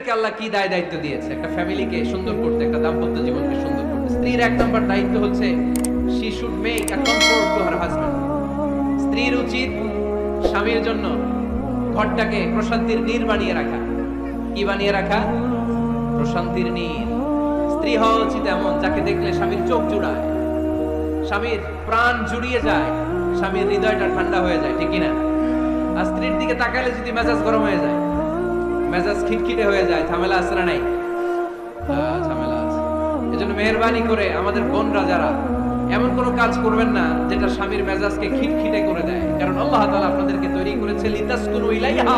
স্ত্রীদেরকে আল্লাহ কি দায় দায়িত্ব দিয়েছে একটা ফ্যামিলিকে সুন্দর করতে, একটা দাম্পত্য জীবনকে সুন্দর করতে। স্ত্রীর এক নম্বর দায়িত্ব হচ্ছে she should make a comfort to her husband। স্ত্রীর উচিত স্বামীর জন্য ঘরটাকে প্রশান্তির নীড় বানিয়ে রাখা। কি বানিয়ে রাখা? প্রশান্তির নীড়। স্ত্রী হওয়া উচিত এমন যাকে দেখলে স্বামীর চোখ জুড়ায়, স্বামীর প্রাণ জুড়িয়ে যায়, স্বামীর হৃদয়টা ঠান্ডা হয়ে যায়, ঠিক কিনা? আর স্ত্রীর দিকে তাকালে যদি মেজাজ গরম হয়ে যায়, মেজাজ খিটখিটে হয়ে যায়, ঝামেলা আছে না নাই? ঝামেলা আছে। এজন্য মেহেরবানি করে আমাদের বোনরা যারা এমন কোনো কাজ করবেন না যেটা স্বামীর মেজাজকে খিটখিটে করে দেয়, কারণ আল্লাহ তাআলা আপনাদেরকে তৈরি করেছে লিতাসকুনু ইলাইহা,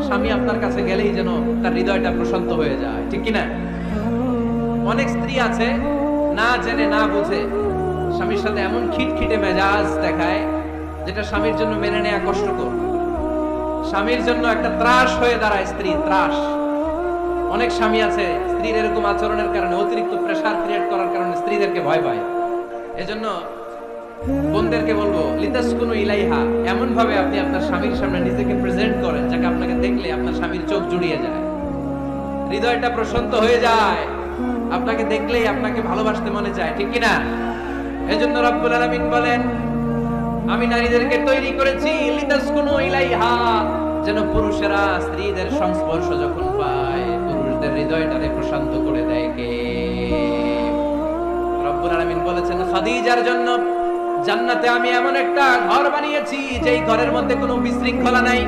স্বামী আপনার কাছে গেলেই যেন তার হৃদয়টা প্রশান্ত হয়ে যায়, ঠিক কিনা? অনেক স্ত্রী আছে না জেনে না বুঝে স্বামীর সাথে এমন খিটখিটে মেজাজ দেখায় যেটা স্বামীর জন্য মেনে নেওয়া কষ্টকর। স্বামীর জন্য একটা ত্রাস হয়ে দাঁড়ায় স্ত্রী, ত্রাস। অনেক স্বামী আছে স্ত্রীর এরকম আচরণের কারণে, অতিরিক্ত প্রেসার ক্রিয়েট করার কারণে স্ত্রীদেরকে ভয় পায়। এজন্য বোনদেরকে বলবো লিতাসকুনু ইলাইহা, এমন ভাবে আপনি আপনার স্বামীর সামনে নিজেকে প্রেজেন্ট করেন যাকে আপনাকে দেখলে আপনার স্বামীর চোখ জুড়িয়ে যায়, হৃদয়টা প্রশান্ত হয়ে যায়, আপনাকে দেখলেই আপনাকে ভালোবাসতে মনে চায়, ঠিক কিনা? এজন্য রব্বুল আলামিন বলেন আমি নারীদেরকে তৈরি করেছি লিতাসকুনু ইলাইহা, যেন পুরুষেরা স্ত্রীদের সংস্পর্শ যখন পায় পুরুষদের হৃদয়টাকে প্রশান্ত করে দেয়। কে? রব্বুল আলামিন বলেছেন খাদিজার জন্য জান্নাতে আমি এমন একটা ঘর বানিয়েছি যেই ঘরের মধ্যে কোনো বিশৃঙ্খলা নাই।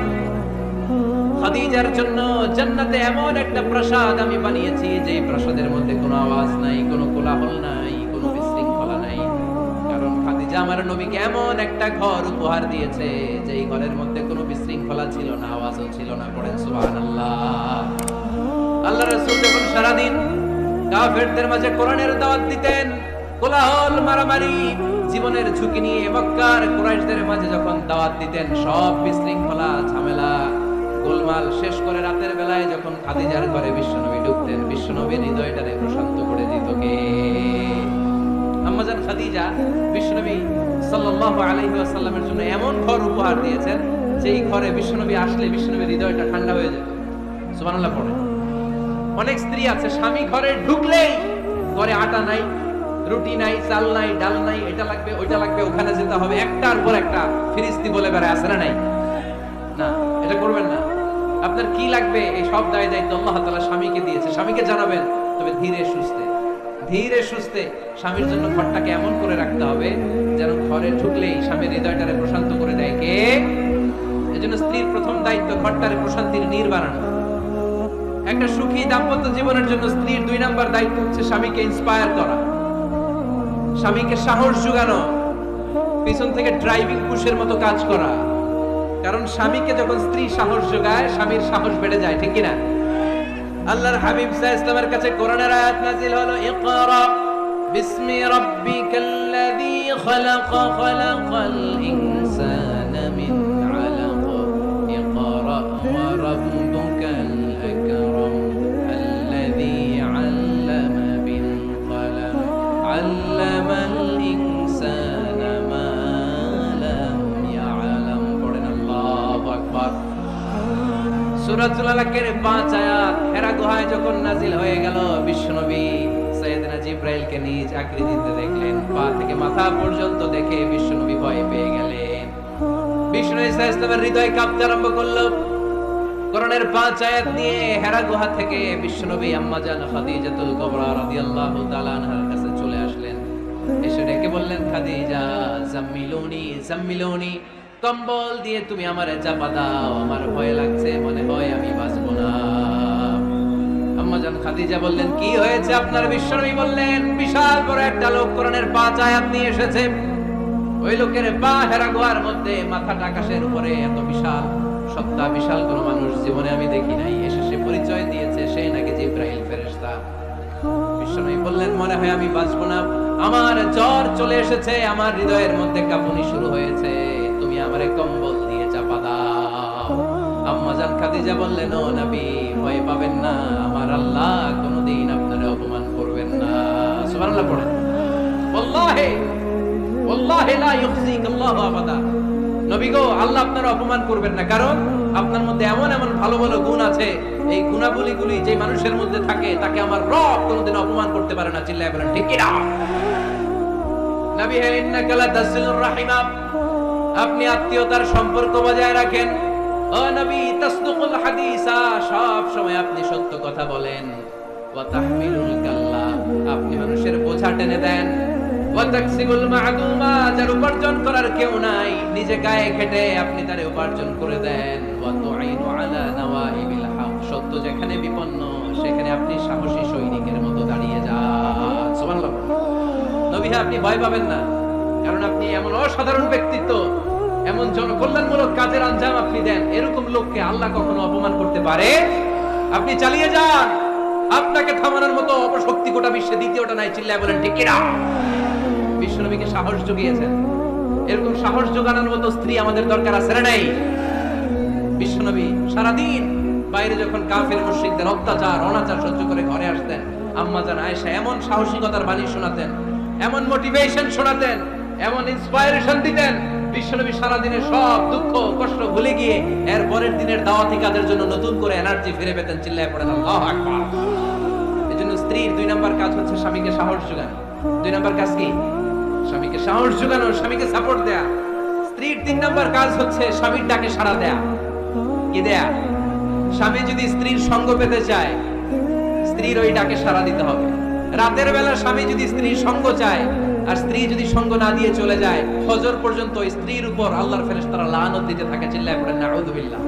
খাদিজার জন্য জান্নাতে এমন একটা প্রাসাদ আমি বানিয়েছি যেই প্রাসাদের মধ্যে কোনো আওয়াজ নাই, কোনো কোলাহল নাই, কোনো বিশৃঙ্খলা নাই। কারণ খাদিজা আমার নবীকে এমন একটা ঘর উপহার দিয়েছে যেই ঘরের মধ্যে কোনো বিশৃঙ্খলা ছিল না, আওয়াজও ছিল না। পড়েন সুবহানাল্লাহ। আল্লাহর রাসূল যখন সারাদিন কাফেরদের মাঝে কোরআনের দাওয়াত দিতেন, কোলাহল মারামারি জীবনের ঝুঁকি নিয়ে মক্কার কুরাইশদের মাঝে যখন দাওয়াত দিতেন, সব বিশৃঙ্খলা ঝামেলা গোলমাল শেষ করে রাতের বেলায় যখন খাদিজার ঘরে বিশ্বনবী ঢুকতেন, বিশ্বনবীর হৃদয়টারে প্রশান্ত করে দিত কে? আম্মাজান খাদিজা বিশ্বনবী সাল্লাল্লাহু আলাইহি ওয়াসাল্লামের জন্য এমন ঘর উপহার দিয়েছেন যেই ঘরে বিশ্বনবী আসলে বিশ্বনবীর হৃদয়টা ঠান্ডা হয়ে যেত। সুবহানাল্লাহ পড়ে। অনেক স্ত্রী আছে স্বামী ঘরে ঢুকলেই ঘরে আটা নাই, রুটি নাই, চাল নাই, ডাল নাই, এটা লাগবে ওইটা লাগবে, ওখানে যেতে হবে, একটার পর একটা ফিরিস্তি বলে বেড়ায়, আছে না নাই? না, এটা করবেন না। আপনার কি লাগবে এই সব দায় দায়িত্ব আল্লাহ তাআলা স্বামীকে দিয়েছে, স্বামীকে জানাবেন, তবে ধীরে সুস্থে, ধীরে সুস্থে স্বামীর জন্য ঘরটাকে এমন করে রাখতে হবে যেন ঘরে ঢুকলেই স্বামীর হৃদয়টারে প্রশান্ত করে দেয় কে? এজন্য স্ত্রীর প্রথম দায়িত্ব ঘরটারে প্রশান্তির নীড় বানানো। একটা সুখী দাম্পত্য জীবনের জন্য স্ত্রীর 2 নাম্বার দায়িত্ব হচ্ছে স্বামীকে ইন্সপায়ার করা, স্বামীকে সাহস যোগানো, পিছন থেকে ড্রাইভিং পুশের মতো কাজ করা। কারণ স্বামীকে যখন স্ত্রী সাহস যোগায় স্বামীর সাহস বেড়ে যায়, ঠিক কিনা? আল্লাহর হাবিব সাল্লাল্লাহু আলাইহি ওয়াসাল্লামের কাছে কোরআনের আয়াত নাযিল হলো, ইকরা বিসমি রাব্বিকাল্লাযী খালাক খালাকাল ইনসানা মিন আলাক ইকরা ওয়া রাব্বুকাল আকরাম আল্লাযী আল্লামা বিল কলম আল্লামাল ইনসানা মা লাম ইয়ালাম। পড়েন আল্লাহু আকবার। সূরাতুল আলাকের 5 আয়াত হেরা গুহায় যখন নাজিল হয়ে গেল, বিশ্বনবী সাইয়েদনা জিবরাইলকে নিজ আকৃতিতে দেখলেন, পা থেকে মাথা পর্যন্ত দেখে বিশ্বনবী ভয় পেয়ে গেলেন। বিশ্বনবী সাল্লাল্লাহু আলাইহি ওয়াসাল্লামের হৃদয় কাঁপতে আরম্ভ করলো। কোরআনের 5 আয়াত নিয়ে হেরা গুহা থেকে বিশ্বনবী আম্মা জান খাদিজাতুল কুবরা রাদিয়াল্লাহু তাআলা আনহার কাছে চলে আসলেন। এসে ডেকে বললেন, খাদিজা জাম্মিলুনি জাম্মিলুনি, কম্বল দিয়ে তুমি আমারে চাপা দাও, আমার ভয় লাগছে, মনে হয় আমি বাঁচবো না। আম্মা জান খাদিজা বললেন, কি হয়েছে আপনার? বিশ্বনবী বললেন, বিশাল বড় একটা লোক কোরআনের 5 আয়াত নিয়ে এসেছে। ওই লোকের পা হেরা গুহার মধ্যে, মাথাটা আকাশের উপরে, এত বিশাল সত্তা, বিশাল কোন মানুষ জীবনে আমি দেখি নাই। এসে সে পরিচয় দিয়েছে সে নাকি জিবরাইল ফেরেশতা। বিশ্বনবী বললেন, মনে হয় আমি বাঁচবো না, আমার জ্বর চলে এসেছে, আমার হৃদয়ের মধ্যে কাঁপুনি শুরু হয়েছে, তুমি আমারে কম্বল দিয়ে চাপা দাও। আম্মা জান খাদিজা বললেন, ও নবী ভয় পাবেন না, আমার আল্লাহ কোনদিন আপনারে অপমান করবেন না। সুবহানাল্লাহ পড়েন। ওয়াল্লাহি ওয়াল্লাহি লা ইউখজিক আল্লাহু আবাদা। নবী গো, আল্লাহ আপনার অপমান করবেন না, কারণ আপনার মধ্যে এমন এমন ভালো ভালো গুণ আছে, এই গুণাবলীগুলি যে মানুষের মধ্যে থাকে তাকে আমার রব কোনোদিন অপমান করতে পারে না। চিল্লায় বলেন ঠিক কি না? নবী হে, ইন্নাকা লাতাসিলুর রাহিমা, আপনি আত্মীয়তার সম্পর্ক বজায় রাখেন। ও নবী, তাসদুকুল হাদিসা, সব সময় আপনি সত্য কথা বলেন। ওয়া তাহমিলুল কাল্লা, আপনি মানুষের বোঝা টেনে দেন। ওয়া তাকসিবুল মা'দুমা, যার উপার্জন করার কেউ নাই, নিজে গায়ে খেটে আপনি তারে উপার্জন করে দেন। ওয়া তুঈনু আলা নাওয়াইবিল হক, সত্য যেখানে বিপন্ন সেখানে আপনি সাহসী সৈনিকের মতো দাঁড়িয়ে যান। সুবহানাল্লাহ। নবী, আপনি ভয় পাবেন না, কারণ আপনি এমন অসাধারণ ব্যক্তিত্ব, এমন জনকল্যাণমূলক কাজের আঞ্জাম আপনি দেন, এরকম লোককে আল্লাহ কখনো অপমান করতে পারে? আপনি চালিয়ে যান, আপনাকে থামানোর মতো অপশক্তি গোটা বিশ্বে দ্বিতীয়টা নাই। চিল্লায় বলেন ঠিক কি না? বিশ্বনবীকে সাহস জুগিয়েছেন, এরকম সাহস জোগানোর মতো স্ত্রী আমাদের দরকার আছে না নাই? বিশ্বনবী সারাদিন বাইরে যখন কাফের মুশরিকদের অত্যাচার অনাচার সহ্য করে ঘরে আসতেন, আম্মা জান আয়েশা এমন সাহসিকতার বাণী শোনাতেন, এমন মোটিভেশন শোনাতেন, এমন ইন্সপায়ারেশন দিতেন, বিশ্বনবী সারাদিনের সব দুঃখ কষ্ট ভুলে গিয়ে এর পরের দিনের দাওয়াতি কাজের জন্য নতুন করে এনার্জি ফিরে পেতেন। চিল্লায় পড়েন আল্লাহু আকবার। এজন্য স্ত্রীর 2 নাম্বার কাজ হচ্ছে স্বামীকে সাহস যোগানো। 2 নাম্বার কাজ কি? স্বামীকে সাহস যোগানো, স্বামীকে সাপোর্ট দেয়া। স্ত্রীর 3 নাম্বার কাজ হচ্ছে স্বামীর ডাকে সাড়া দেয়া। কি দেয়া? স্বামী যদি স্ত্রীর সঙ্গ পেতে চায়, স্ত্রীর ওই ডাকে সাড়া দিতে হবে। রাতের বেলা স্বামী যদি স্ত্রীর সঙ্গ চায়, আর স্ত্রী যদি সঙ্গ না দিয়ে চলে যায়, ফজর পর্যন্ত স্ত্রীর উপর আল্লাহর ফেরেশতারা লানত দিতে থাকে। চিল্লায় পড়েন নাউযুবিল্লাহ।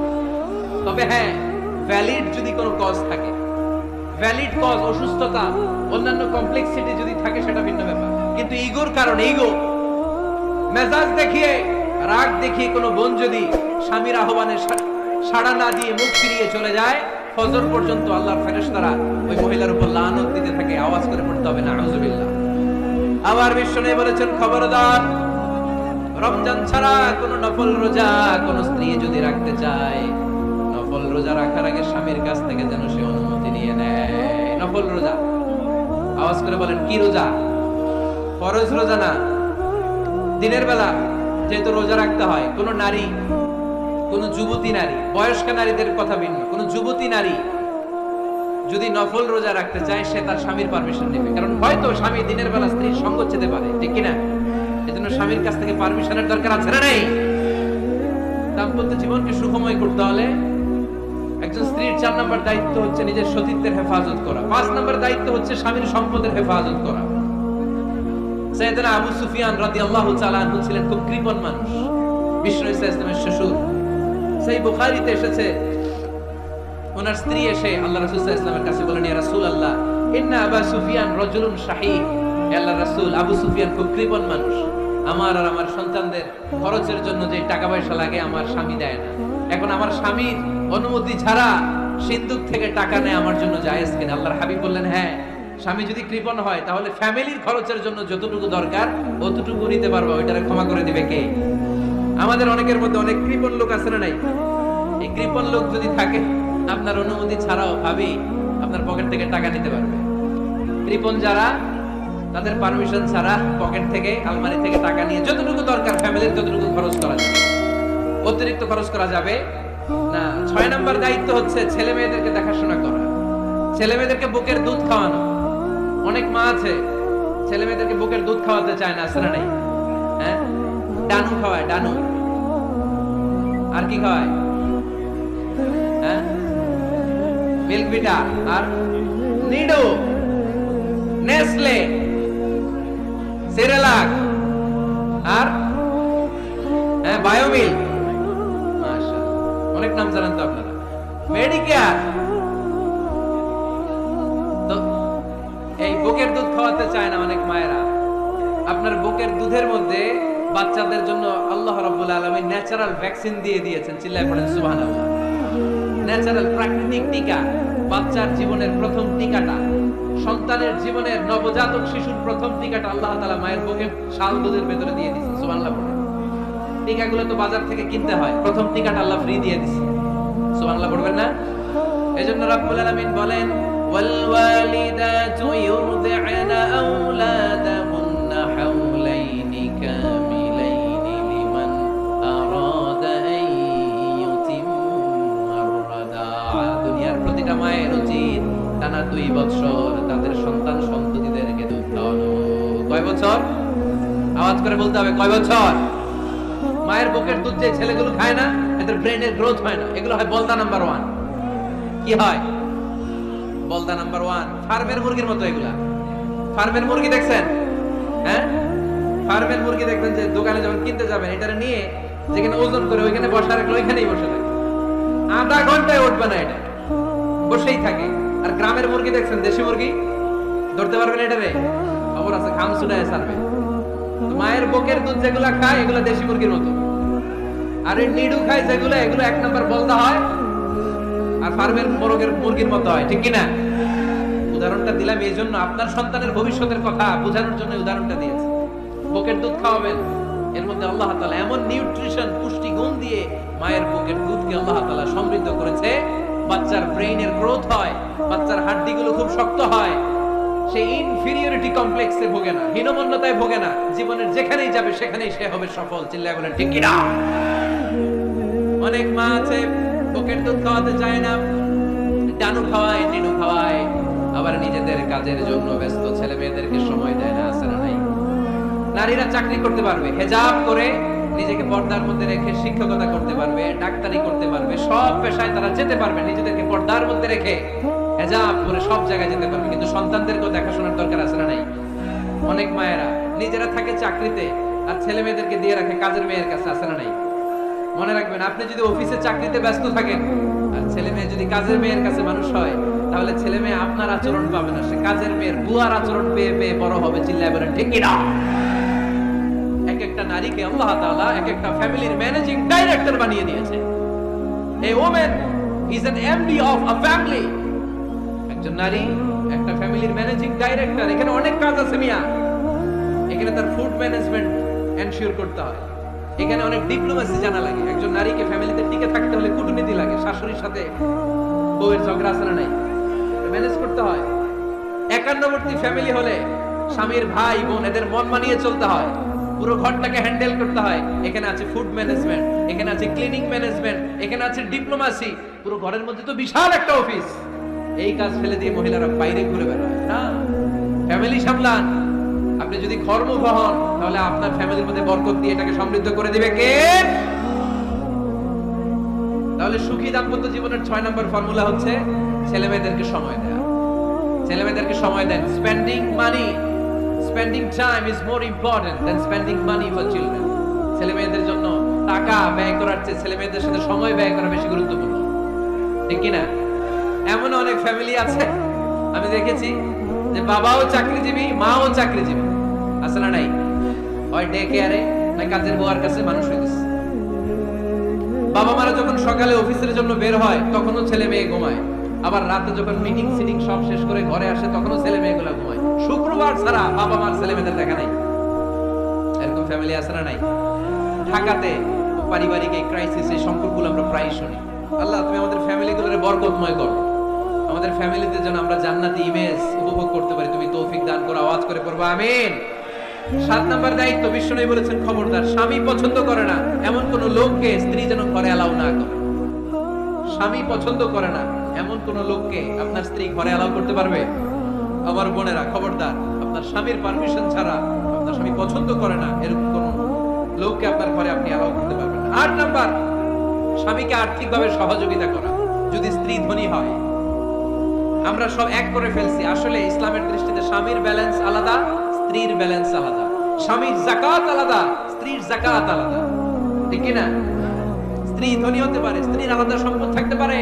তবে হ্যাঁ, ভ্যালিড যদি কোনো কজ থাকে, ভ্যালিড কজ, অসুস্থতা, অন্যান্য কমপ্লেক্সিটি যদি থাকে, সেটা ভিন্ন ব্যাপার। কিন্তু ইগোর কারণে, ইগো, মেজাজ দেখিয়ে, রাগ দেখিয়ে কোনো বোন যদি স্বামীর আহ্বানে সাড়া না দিয়ে মুখ ফিরিয়ে চলে যায়, ফজর পর্যন্ত আল্লাহর ফেরেশতারা ওই মহিলার উপর লানত দিতে থাকে। আওয়াজ করে পড়তে হবে নাউযুবিল্লাহ। আবার বিশ্বনবী বলেছেন, খবরদার, রমজান ছাড়া কোন নফল রোজা কোন স্ত্রী যদি রাখতে চায়, নফল রোজা রাখার আগে স্বামীর কাছ থেকে যেন সে অনুমতি নিয়ে নেয়। নফল রোজা, আওয়াজ করে বলেন কি রোজা? ফরজ রোজা না। দিনের বেলা যেহেতু রোজা রাখতে হয়, কোন নারী, কোন যুবতী নারী, বয়স্ক নারীদের কথা ভিন্ন, কোন যুবতী নারী যদি নফল রোজা রাখতে চায়, সে তার স্বামীর পারমিশন নেবে। কারণ হয়তো স্বামী দিনের বেলা স্ত্রীর সঙ্গ চেতে পারে, ঠিক কিনা? এজন্য স্বামীর কাছ থেকে পারমিশনের দরকার আছে না নাই? দাম্পত্য জীবনকে সুখময় করতে হলে একজন স্ত্রীর 4 নম্বর দায়িত্ব হচ্ছে নিজের সতীত্বের হেফাজত করা। 5 নম্বর দায়িত্ব হচ্ছে স্বামীর সম্পদের হেফাজত করা। সাইয়েদনা আবু সুফিয়ান রাদিয়াল্লাহু তাআলা আনহু ছিলেন খুব কৃপণ মানুষ, বিষ্ণু ইসলামের শ্বশুর। সেই বুখারীতে এসেছে, ওনার স্ত্রী এসে আল্লাহ রাসূল সাল্লাল্লাহু আলাইহি ওয়াসাল্লামের কাছে বলেন, ইয়া রাসূলুল্লাহ, ইন্না আবু সুফিয়ান রাজুলুন শাহীহ। আল্লাহ রাসূল, আবু সুফিয়ান খুব কৃপণ মানুষ, আমার আর আমার সন্তানদের খরচের জন্য যে টাকা পয়সা লাগে আমার স্বামী দেয় না। এখন আমার স্বামীর অনুমতি ছাড়া সিন্দুক থেকে টাকা নেয় আমার জন্য জায়েজ কিনা? আল্লাহর হাবিব বললেন, হ্যাঁ, স্বামী যদি কৃপণ হয় তাহলে ফ্যামিলির খরচের জন্য যতটুকু দরকার অতটুকু নিতে পারবা, ওইটারে ক্ষমা করে দিবে কে? আমাদের অনেকের মধ্যে অনেক কৃপণ লোক আছে না নাই? এই কৃপণ লোক যদি থাকে, আপনার অনুমতি ছাড়াও ভাবি আপনার পকেট থেকে টাকা নিতে পারবে। কৃপণ যারা, তাদের পারমিশন ছাড়া পকেট থেকে, আলমারি থেকে টাকা নিয়ে যতটুকু দরকার ফ্যামিলির ততটুকু খরচ করা যাবে, অতিরিক্ত খরচ করা যাবে না। 6 নম্বর দায়িত্ব হচ্ছে ছেলে মেয়েদেরকে দেখাশোনা করা, ছেলে মেয়েদেরকে বুকের দুধ খাওয়ানো। অনেক মা আছে ছেলে মেয়েদেরকে বুকের দুধ খাওয়াতে চায় না, আছে না নাই? হ্যাঁ, ডানু খাওয়ায়, ডানু। আর কি খাওয়ায়? হ্যাঁ, মিল্ক ভিটা, আর নিডো, নেসলে, সেরেলাক, আর হ্যাঁ বায়োমিল। মাশাআল্লাহ, অনেক নাম জানেন তো আপনারা। মেডিকেয়ার। তো এই বুকের দুধ খাওয়াতে চায় না অনেক মায়েরা। আপনার বুকের দুধের মধ্যে বাচ্চাদের জন্য আল্লাহ রাব্বুল আলামিন ন্যাচারাল ভ্যাকসিন দিয়ে দিয়েছেন। চিল্লায় পড়েন সুবহানাল্লাহ। ন্যাচারাল, প্রাকৃতিক টিকা, বাচ্চার জীবনের প্রথম টিকাটা, সন্তানের জীবনের নবজাতক শিশুর প্রথম টিকাটা আল্লাহ তাআলা মায়ের বুকের শাল দুধের ভেতরে দিয়ে দিয়েছেন। সুবহানাল্লাহ। টিকাগুলো তো বাজার থেকে কিনতে হয়, প্রথম টিকাটা আল্লাহ ফ্রি দিয়ে দিয়েছে। সুবহানাল্লাহ পড়বেন না? এজন্য রাব্বুল আলামিন বলেন, ওয়াল ওয়ালিদাতু ইউরদি'না আওলাদাহুন্না হাওলাইনি কামিলাইনি লিমান আরাদা টানা 2 বছর তাদের সন্তান সন্ততিদেরকে দুধ খাওয়ানো। কয় বছর? আওয়াজ করে বলতে হবে, কয় বছর? মায়ের বুকের দুধ যে ছেলেগুলো খায় না, এদের ব্রেনের গ্রোথ হয় না। এগুলো হয় বলদা নাম্বার 1। কি হয়? বলদা নাম্বার 1। ফার্মের মুরগির মতো এগুলা। ফার্মের মুরগি দেখছেন? হ্যাঁ, ফার্মের মুরগি দেখবেন যে দোকানে যখন কিনতে যাবেন, এটারে নিয়ে যেখানে ওজন করে ওইখানে বসা রাখলে ওইখানেই বসে থাকে, আধা ঘন্টায় উঠবে না, এটা বসেই থাকে। আর গ্রামের মুরগি দেখছেন, দেশি মুরগি, ধরতে পারবেন এটারে? খবর আছে, খাম সুডায় ছাড়বে। মায়ের বুকের দুধ যেগুলা খায় এগুলা দেশি মুরগির মতো, আর এই নিডু খায় যেগুলো, এগুলো 1 নাম্বার বলদা হয়, আর ফার্মের মুরগির মতো হয়। ঠিক কিনা? উদাহরণটা দিলাম এই জন্য, আপনার সন্তানের ভবিষ্যতের কথা বোঝানোর জন্য উদাহরণটা দিয়েছি। বুকের দুধ খাওয়াবেন, এর মধ্যে আল্লাহ তাআলা এমন নিউট্রিশন, পুষ্টি গুণ দিয়ে মায়ের বুকের দুধকে আল্লাহ তাআলা সমৃদ্ধ করেছে, বাচ্চার ব্রেইনের গ্রোথ হয়, বাচ্চার হাড্ডিগুলো খুব শক্ত হয়, সে ইনফিরিয়রিটি কমপ্লেক্সে ভোগে না, হীনমন্যতায় ভোগে না, জীবনের যেখানেই যাবে সেখানেই সে হবে সফল। চিল্লায় বলেন ঠিক কি না? অনেক মা আছে বুকের দুধ খাওয়াতে চায় না, ডানু খাওয়ায়, নিনু খাওয়ায়, আবার নিজেদের কাজের জন্য ব্যস্ত, ছেলে মেয়েদেরকে সময় দেয় না। আছে না নাই? নারীরা চাকরি করতে পারবে, হেজাব করে নিজেকে পর্দার মধ্যে রেখে শিক্ষকতা করতে পারবে, ডাক্তারি করতে পারবে, সব পেশায় তারা যেতে পারবে, নিজেদেরকে পর্দার মধ্যে রেখে হেজাব করে সব জায়গায় যেতে পারবে। কিন্তু সন্তানদেরকেও দেখাশোনার দরকার আছে না নাই? অনেক মায়েরা নিজেরা থাকে চাকরিতে আর ছেলে মেয়েদেরকে দিয়ে রাখে কাজের মেয়ের কাছে। আছে না নাই? মনে রাখবেন, আপনি যদি অফিসে চাকরিতে ব্যস্ত থাকেন আর ছেলে মেয়ে যদি কাজের মেয়ের কাছে মানুষ হয়, তাহলে ছেলে মেয়ে আপনার আচরণ পাবে না, সে কাজের মেয়ের বুয়ার আচরণ পেয়ে পেয়ে বড় হবে। চিল্লায় বলেন ঠিক কি না? এক একটা নারীকে আল্লাহ তাআলা এক একটা ফ্যামিলির ম্যানেজিং ডাইরেক্টর বানিয়ে দিয়েছে। A woman is an MD of a family. একজন নারী একটা ফ্যামিলির ম্যানেজিং ডাইরেক্টর। এখানে অনেক কাজ আছে মিয়া। এখানে তার ফুড ম্যানেজমেন্ট এনশিওর করতে হয়, এখানে অনেক ডিপ্লোমেসি জানা লাগে। একজন নারীকে ফ্যামিলিতে টিকে থাকতে হলে কূটনীতি লাগে, শাশুড়ির সাথে বউয়ের ঝগড়া আছে না নাই, ম্যানেজ করতে হয়। একান্নবর্তী ফ্যামিলি হলে স্বামীর ভাই বোন এদের মন মানিয়ে চলতে হয়, পুরো ঘরটাকে হ্যান্ডেল করতে হয়। এখানে আছে ফুড ম্যানেজমেন্ট, এখানে আছে ক্লিনিং ম্যানেজমেন্ট, এখানে আছে ডিপ্লোমেসি। পুরো ঘরের মধ্যে তো বিশাল একটা অফিস। এই কাজ ফেলে দিয়ে মহিলারা বাইরে ঘুরে বেড়ায় না, ফ্যামিলি সামলান। আপনি যদি কর্মঠ হন তাহলে আপনার ফ্যামিলির মধ্যে বরকত দিয়ে এটাকে সমৃদ্ধ করে দিবে কে? তাহলে সুখী দাম্পত্য জীবনের 6 নম্বর ফর্মুলা হচ্ছে ছেলে মেয়েদেরকে সময় দেওয়া। ছেলে মেয়েদেরকে সময় দেন। Spending money, spending time is more important than spending money for children. ছেলে মেয়েদের জন্য টাকা ব্যয় করার চেয়ে ছেলে মেয়েদের সাথে সময় ব্যয় করা বেশি গুরুত্বপূর্ণ। ঠিক কি না? এমন অনেক ফ্যামিলি আছে আমি দেখেছি যে বাবাও চাকরিজীবী, মাও চাকরিজীবী। আছে না নাই? হয় ডে কেয়ারে না কাজের বুয়ার কাছে মানুষ হয়ে গেছে। বাবা মারা যখন সকালে অফিসের জন্য বের হয় তখনও ছেলে মেয়ে ঘুমায়, আবার রাতে যখন মিটিং সিটিং সব শেষ করে ঘরে আসে তখনও ছেলে মেয়েগুলো ঘুমায়। শুক্রবার ছাড়া বাবা মার ছেলে মেয়েদের দেখা নাই। এরকম ফ্যামিলি আছে না নাই? ঢাকাতে পারিবারিক এই ক্রাইসিস, এই সংকটগুলো আমরা প্রায় শুনি। আল্লাহ তুমি আমাদের ফ্যামিলিগুলোরে বরকতময় করো, আমাদের ফ্যামিলিতে যেন আমরা জান্নাতি ইমেজ উপভোগ করতে পারি, তুমি তৌফিক দান করো। আওয়াজ করে পড়বো আমিন। 7 নম্বর দায়িত্ব, বিশ্বনবী বলেছেন খবরদার, স্বামী পছন্দ করে না এমন কোন লোককে স্ত্রী যেন ঘরে অ্যালাউ না করে। স্বামী পছন্দ করে না এমন কোন লোককে আপনার স্ত্রী ঘরে অ্যালাউ করতে পারবে? আমার বোনেরা খবরদার, আপনার স্বামীর পারমিশন ছাড়া, আপনার স্বামী পছন্দ করে না এরকম কোন লোককে আপনার ঘরে আপনি অ্যালাউ করতে পারবেন না। 8 নাম্বার, স্বামীকে আর্থিকভাবে সহযোগিতা করা, যদি স্ত্রী ধনী হয়। আমরা সব এক করে ফেলছি, আসলে ইসলামের দৃষ্টিতে স্বামীর ব্যালেন্স আলাদা, স্ত্রীর ব্যালেন্স আলাদা। স্বামীর যাকাত আলাদা, স্ত্রীর যাকাত আলাদা। ঠিক কি না? স্ত্রী ধনী হতে পারে, স্ত্রীর আলাদা সম্পদ থাকতে পারে।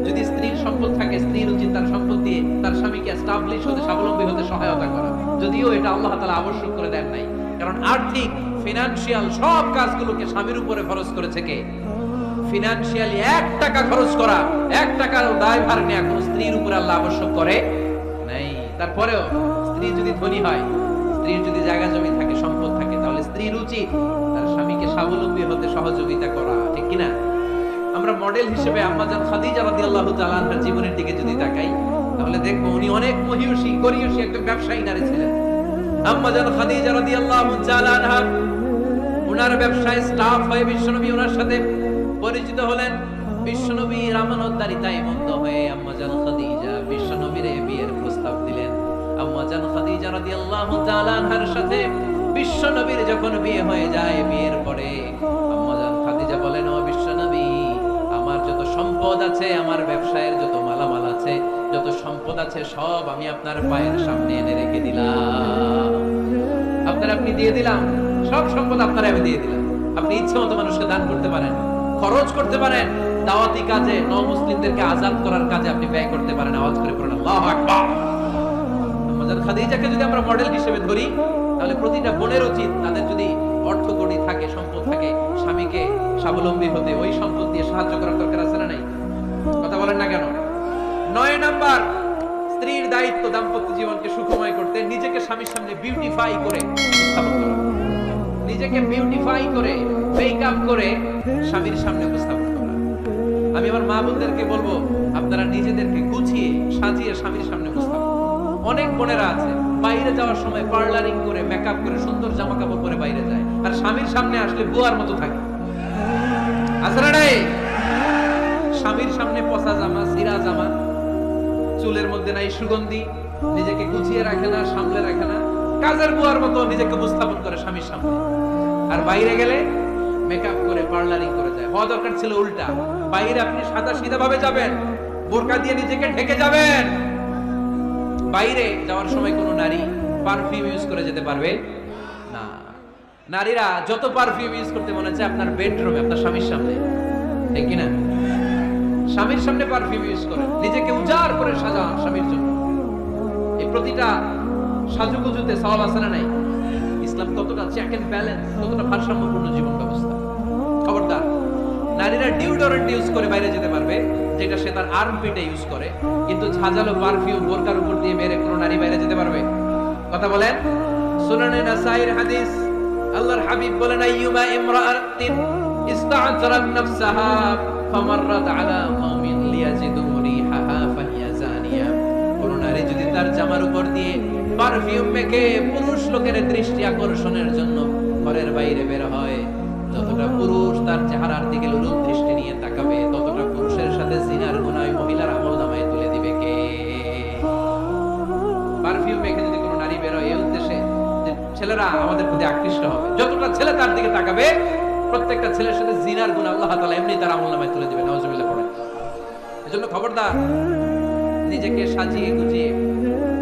যদি স্ত্রীর সম্পদ থাকে, স্ত্রীর উচিত তার সম্পদ দিয়ে তার স্বামীকে এস্টাবলিশ হতে, স্বাবলম্বী হতে সহায়তা করা। যদিও এটা আল্লাহ তাআলা আবশ্যক করে দেন নাই, কারণ আর্থিক ফিনান্সিয়াল সব কাজগুলোকে স্বামীর উপরে ফরজ করেছে কে? ফিনান্সিয়ালি 1 টাকা খরচ করা, 1 টাকার দায়ভার নেওয়া কোন স্ত্রীর উপরে আল্লাহ আবশ্যক করে নাই। তারপরেও স্ত্রী যদি ধনী হয়, স্ত্রীর যদি জায়গা জমি থাকে, সম্পদ থাকে, তাহলে স্ত্রীর উচিত তার স্বামীকে স্বাবলম্বী হতে সহযোগিতা করা। ঠিক কি না? আমরা মডেল হিসেবে আম্মা জান খাদিজা রাদিয়াল্লাহু তাআলা আনহার জীবনের দিকে যদি তাকাই, তাহলে দেখবো উনি অনেক মহিয়সী, গরিয়সী একজন ব্যবসায়ী নারী ছিলেন। আম্মা জান খাদিজা রাদিয়াল্লাহু তাআলা আনহা ওনার ব্যবসায় স্টাফ হয়ে বিশ্বনবী ওনার সাথে পরিচিত হলেন। বিশ্বনবীর আমানতদারিতায় মন্দ হয়ে আম্মা জান খাদিজা রাদিয়াল্লাহু তাআলা আনহার সাথে বিশ্ব নবীর যখন বিয়ে হয়ে যায়, বিয়ের পরে আম্মা জান খাদিজা বলেন, ও বিশ্ব নবী, আমার যত সম্পদ আছে, আমার ব্যবসায়ের যত মালামাল আছে, যত সম্পদ আছে, সব আমি আপনার পায়ের সামনে এনে রেখে দিলাম। আপনি দিয়ে দিলাম, সব সম্পদ আপনার আমি দিয়ে দিলাম। আপনি ইচ্ছে মতো মানুষকে দান করতে পারেন, খরচ করতে পারেন, দাওয়াতি কাজে, মুসলিমদেরকে আজাদ করার কাজে আপনি ব্যয় করতে পারেন। আওয়াজ করে পড়েন আল্লাহু আকবার। আমাদের খাদিজাকে যদি আমরা মডেল হিসেবে ধরি, তাহলে প্রতিটা বোনের উচিত তাদের যদি অর্থকড়ি থাকে, সম্পদ থাকে, স্বামীকে স্বাবলম্বী হতে ওই সম্পদ দিয়ে সাহায্য করার দরকার আছে না নাই? কথা বলেন না কেন? 9 নাম্বার, স্ত্রীর দায়িত্ব দাম্পত্য জীবনকে সুখময় করতে নিজেকে স্বামীর সামনে বিউটিফাই করে উপস্থাপন করা। নিজেকে বিউটিফাই করে, মেকআপ করে স্বামীর সামনে উপস্থাপন করা। আমি আমার মা বোনদেরকে বলবো, আপনারা নিজেদেরকে গুছিয়ে সাজিয়ে স্বামীর সামনে উপস্থাপন। অনেক বোনেরা আছে বাইরে যাওয়ার সময় পার্লারিং করে, মেকআপ করে, সুন্দর জামা কাপড় পরে বাইরে যায়, আর স্বামীর সামনে আসলে বুয়ার মতো থাকে। আছে না নাই? স্বামীর সামনে পচা জামা, ছিঁড়া জামা, চুলের মধ্যে নাই সুগন্ধি, নিজেকে গুছিয়ে রাখে না, সামলে রাখে না, কাজের বুয়ার মতো নিজেকে উপস্থাপন করে স্বামীর সামনে। আর বাইরে গেলে মেকআপ করে, পার্লারিং করে যায়। হওয়া দরকার ছিল উল্টা। বাইরে আপনি সাদা সিধা ভাবে যাবেন, বোরকা দিয়ে নিজেকে ঢেকে যাবেন। বাইরে যাওয়ার সময় কোনো নারী পারফিউম ইউজ করে যেতে পারবে না। নারীরা যত পারফিউম ইউজ করতে মনে হচ্ছে আপনার বেডরুমে, আপনার স্বামীর সামনে, ঠিক কিনা? স্বামীর সামনে পারফিউম ইউজ করে, নিজেকে উজাড় করে সাজান স্বামীর জন্য। এই প্রতিটা সাজুগুজুতে সওয়াব আছে না নাই? ইসলাম কতটা চেক এন্ড ব্যালেন্স, কতটা ভারসাম্যপূর্ণ জীবন ব্যবস্থা। খবরদার, নারীরা ডিওডোরেন্ট ইউজ করে বাইরে যেতে পারবে, যেটা সে তার আর্মপিটে ইউজ করে, কিন্তু ঝাঁঝালো পারফিউম বোরকার উপর দিয়ে মেরে কোনো নারী বাইরে যেতে পারবে? কথা বলেন। সুনানে নাসাইর হাদিস, আল্লাহর হাবিব বলেন, আইয়ুমা ইমরাআতিন ইস্তা'তারাত নাফসাহা ফামাররাত আলা কওমিন লিয়াজিদু রিহাহা ফাহিয়া জানিয়া। কোন নারী যদি তার জামার উপর দিয়ে পারফিউম মেখে পুরুষ লোকের দৃষ্টি আকর্ষণের জন্য ঘরের বাইরে বের হয়, যতটা পুরুষ তার চেহারার দিকে লোলুপ দৃষ্টি নিয়ে তাকাবে, ততটা পুরুষের সাথে জিনার গুনাহ মহিলার আমলনামায় তুলে দিবে কে? পারফিউম মেখে যদি কোনো নারী বের হয় এই উদ্দেশ্যে যে ছেলেরা আমাদের প্রতি আকৃষ্ট হবে, যতটা ছেলে তার দিকে তাকাবে, প্রত্যেকটা ছেলের সাথে জিনার গুনাহ আল্লাহ তাআলা এমনি তার আমলনামায় তুলে দিবে। নাউজুবিল্লাহ পড়ে। এজন্য খবরদার, নিজেকে সাজিয়ে গুজিয়ে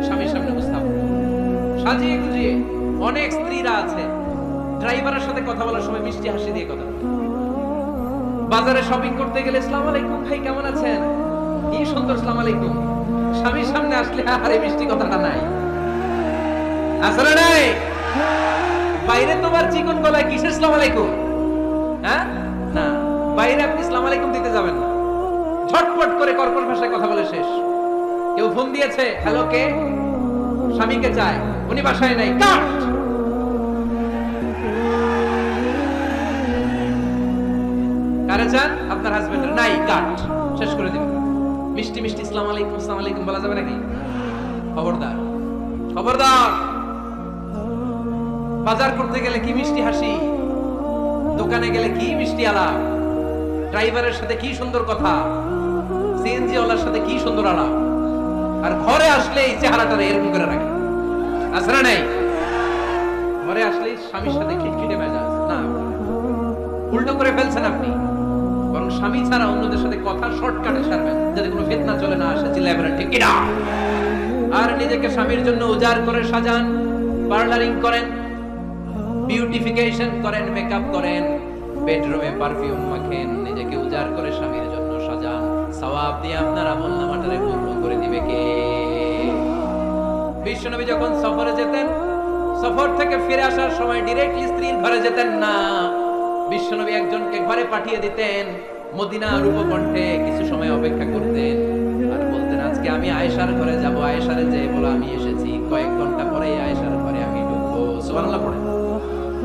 স্বামীর সামনে উপস্থাপন, সাজিয়ে গুজিয়ে। অনেক স্ত্রীরা আছে ড্রাইভারের সাথে কথা বলার সময় মিষ্টি হাসি দিয়ে কথা বলে। বাজারে শপিং করতে গেলে আসসালামু আলাইকুম ভাই, কেমন আছেন? কি সুন্দর আসসালামু আলাইকুম। স্বামীর সামনে আসলে আরে মিষ্টি কথাটা নাই, আসলে নাই। বাইরে তোমার চিকন গলায় কিসের আসসালামু আলাইকুম? হ্যাঁ, না, বাইরে আপনি আসসালামু আলাইকুম দিতে যাবেন না। ঝটপট করে কর্কশ ভাষায় কথা বলে শেষ। কেউ ফোন দিয়েছে, হ্যালো, কে? স্বামীকে চায়, উনি বাসায় নাই, কাট। কারে চান? আপনার হাজবেন্ডের, নাই, কাট, শেষ করে দিবেন। মিষ্টি মিষ্টি আসসালামু আলাইকুম, আসসালামু আলাইকুম বলা যাবে নাকি? খবরদার, খবরদার। বাজার করতে গেলে কি মিষ্টি হাসি, দোকানে গেলে কি মিষ্টি আলাপ, ড্রাইভারের সাথে কি সুন্দর কথা, সিএনজি ওয়ালার সাথে কি সুন্দর আলাপ, আর ঘরে আসলে এই চেহারাটা এরকম করে রাখে। আসলে নাই, ঘরে আসলে স্বামীর সাথে খিটখিটে মেজাজ না, উল্টো করে ফেলছেন আপনি। বরং স্বামী ছাড়া অন্যদের সাথে কথা শর্টকাটে সারবেন, যাতে কোনো ফিতনা চলে না আসে। চিল্লায় বলেন ঠিক কিনা? আর নিজেকে স্বামীর জন্য উজাড় করে সাজান, পার্লারিং করেন, বিউটিফিকেশন করেন, মেকআপ করেন, বেডরুমে পারফিউম মাখেন, নিজেকে উজাড় করে স্বামীর জন্য সাজান। সওয়াব দিয়ে আপনার আমলনামাটারে পূর্ণ করে দিবে কে? বিশ্বনবী যখন সফরে যেতেন, সফর থেকে ফিরে আসার সময় ডিরেক্টলি স্ত্রীর ঘরে যেতেন না। বিশ্বনবী একজনকে ঘরে পাঠিয়ে দিতেন, মদিনার উপকণ্ঠে কিছু সময় অপেক্ষা করতেন, আর বলতেন আজকে আমি আয়েশার ঘরে যাব। আয়েশারে যেয়ে বলো আমি এসেছি, কয়েক ঘন্টা পরে আয়েশার ঘরে আমি ঢুকবো। সুবহানাল্লাহ পড়ে।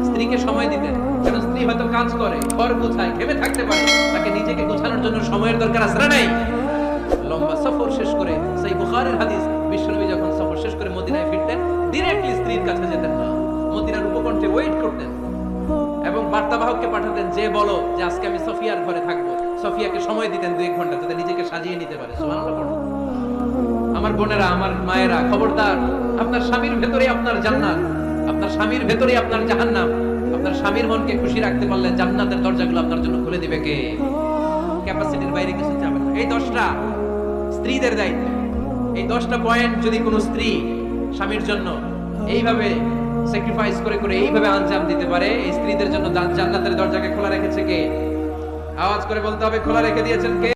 স্ত্রীকে সময় দিতেন, কারণ স্ত্রী হয়তো কাজ করে, ঘর গুছায়, ঘেমে থাকতে পারে, তাকে নিজেকে গোছানোর জন্য সময়ের দরকার আছে না নাই? লম্বা সফর শেষ করে, সেই বুখারীর হাদিস, বিশ্বনবী যখন সফর শেষ করে মদিনায় ফিরতেন, ডিরেক্টলি স্ত্রীর কাছে যেতেন না, মদিনার উপকণ্ঠে ওয়েট করতেন এবং বার্তাবাহককে পাঠাতেন, যে বলো যে আজকে আমি সফিয়ার ঘরে থাকবো। সফিয়াকে সময় দিতেন 2-1 ঘন্টা, যাতে নিজেকে সাজিয়ে নিতে পারে। সুবহানাল্লাহ পড়ো। আমার বোনেরা, আমার মায়েরা, খবরদার, আপনার স্বামীর ভেতরে আপনার জান্নাত, আপনার স্বামীর ভেতরে আপনার জাহান্নাম। আপনার স্বামীর মনকে খুশি রাখতে পারলে জান্নাতের দরজাগুলো আপনার জন্য খুলে দিবে কে? ক্যাপাসিটির বাইরে কিছু যাবে না। এই 10টা স্ত্রীদের দায়িত্ব। এই 10টা পয়েন্ট যদি কোনো স্ত্রী স্বামীর জন্য এইভাবে স্যাক্রিফাইস করে করে এইভাবে আঞ্জাম দিতে পারে, এই স্ত্রীদের জন্য জান্নাতের দরজাকে খোলা রেখেছে কে? আওয়াজ করে বলতে হবে, খোলা রেখে দিয়েছেন কে?